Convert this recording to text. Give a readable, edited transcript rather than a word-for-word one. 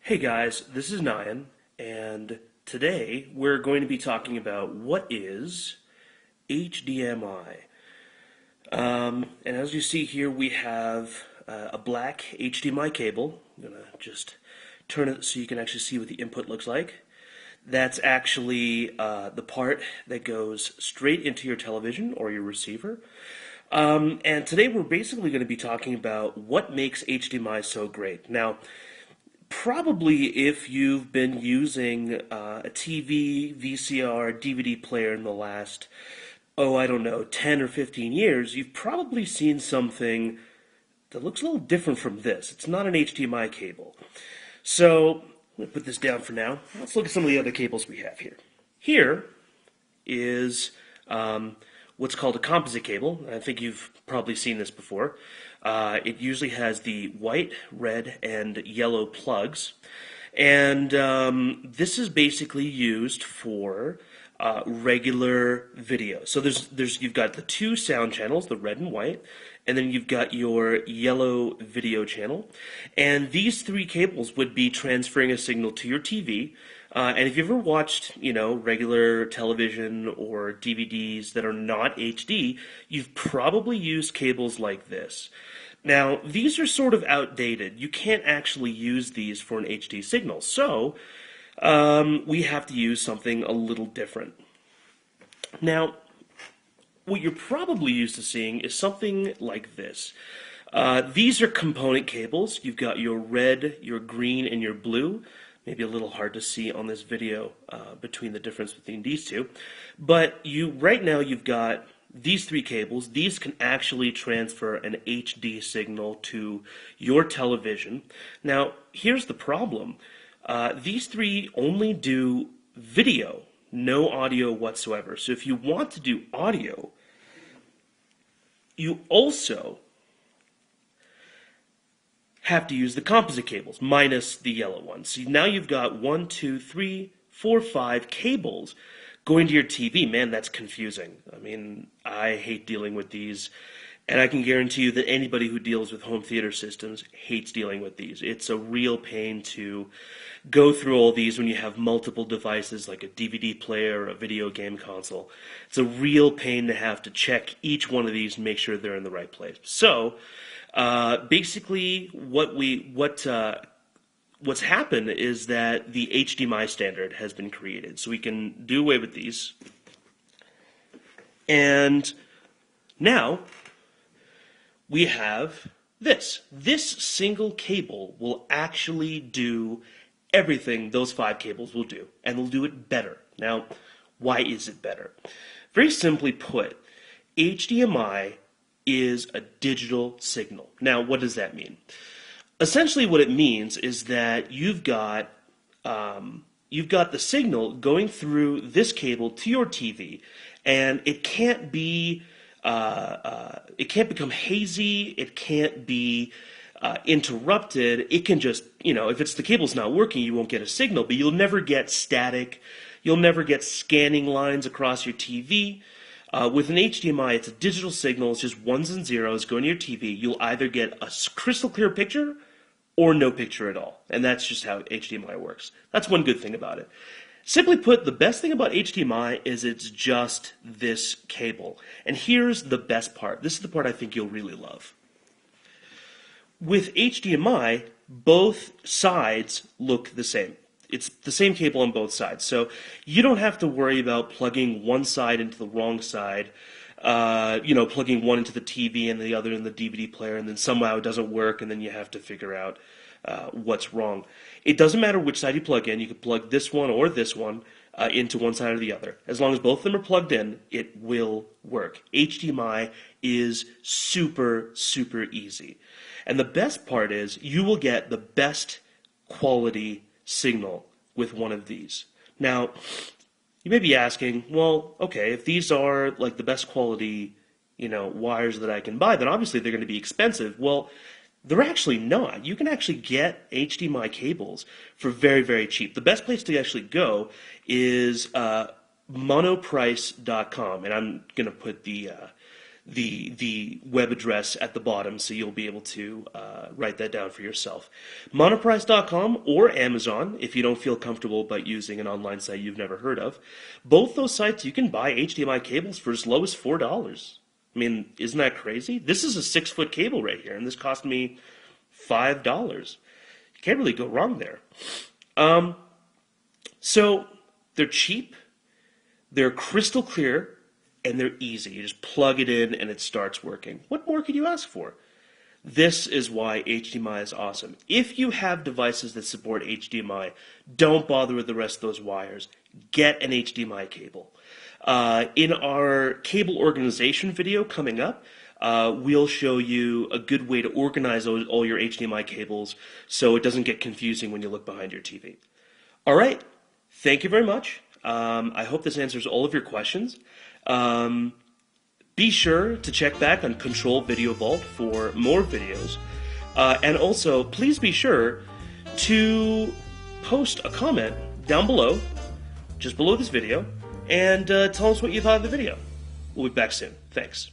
Hey guys, this is Nyan, and today we're going to be talking about what is HDMI. And as you see here, we have a black HDMI cable. I'm going to just turn it so you can actually see what the input looks like. That's actually the part that goes straight into your television or your receiver. And today we're basically going to be talking about what makes HDMI so great. Now, probably if you've been using a TV, VCR, DVD player in the last, I don't know, 10 or 15 years, you've probably seen something that looks a little different from this. It's not an HDMI cable. So, I'm going to put this down for now. Let's look at some of the other cables we have here. Here is what's called a composite cable. I think you've probably seen this before. It usually has the white, red, and yellow plugs. And this is basically used for regular video. So you've got the two sound channels, the red and white, and then you've got your yellow video channel. And these three cables would be transferring a signal to your TV. And if you've ever watched, regular television or DVDs that are not HD, you've probably used cables like this. Now, these are sort of outdated. You can't actually use these for an HD signal, so we have to use something a little different. Now, what you're probably used to seeing is something like this. These are component cables. You've got your red, your green, and your blue. Maybe a little hard to see on this video between the difference between these two. But right now you've got these three cables. These can actually transfer an HD signal to your television. Now, here's the problem. These three only do video, no audio whatsoever. So if you want to do audio, you also have to use the composite cables, minus the yellow ones. So now you've got 1, 2, 3, 4, 5 cables going to your TV. Man, that's confusing. I mean, I hate dealing with these, and I can guarantee you that anybody who deals with home theater systems hates dealing with these. It's a real pain to go through all these when you have multiple devices like a DVD player or a video game console. It's a real pain to have to check each one of these and make sure they're in the right place. So, basically, what's happened is that the HDMI standard has been created, so we can do away with these. And now we have this. This single cable will actually do everything those 5 cables will do, and they'll do it better. Now, why is it better? Very simply put, HDMI is a digital signal. Now, what does that mean? Essentially, what it means is that you've got the signal going through this cable to your TV, and it can't become hazy. It can't be interrupted. It can just, if the cable's not working, you won't get a signal, but you'll never get static. You'll never get scanning lines across your TV. With an HDMI, it's a digital signal. It's just ones and zeros going to your TV. You'll either get a crystal clear picture or no picture at all. And that's just how HDMI works. That's one good thing about it. Simply put, the best thing about HDMI is it's just this cable. And here's the best part. This is the part I think you'll really love. With HDMI, both sides look the same. It's the same cable on both sides. So you don't have to worry about plugging one side into the wrong side, plugging one into the TV and the other in the DVD player, and then somehow it doesn't work, and then you have to figure out what's wrong. It doesn't matter which side you plug in. You can plug this one or this one into one side or the other. As long as both of them are plugged in, it will work. HDMI is super, super easy. And the best part is you will get the best quality signal with one of these. Now, you may be asking, well, okay, if these are like the best quality, wires that I can buy, then obviously they're going to be expensive. Well, they're actually not. You can actually get HDMI cables for very, very cheap. The best place to actually go is monoprice.com, and I'm going to put the web address at the bottom so you'll be able to write that down for yourself. Monoprice.com or Amazon, if you don't feel comfortable about using an online site you've never heard of. Both those sites you can buy HDMI cables for as low as $4. I mean, isn't that crazy? This is a 6-foot cable right here, and this cost me $5. You can't really go wrong there. So they're cheap, they're crystal clear, and they're easy. You just plug it in and it starts working. What more could you ask for? This is why HDMI is awesome. If you have devices that support HDMI, don't bother with the rest of those wires. Get an HDMI cable. In our cable organization video coming up, we'll show you a good way to organize all your HDMI cables so it doesn't get confusing when you look behind your TV. All right. Thank you very much. I hope this answers all of your questions. Be sure to check back on Control Video Vault for more videos. And also, please be sure to post a comment down below, just below this video, and tell us what you thought of the video. We'll be back soon. Thanks.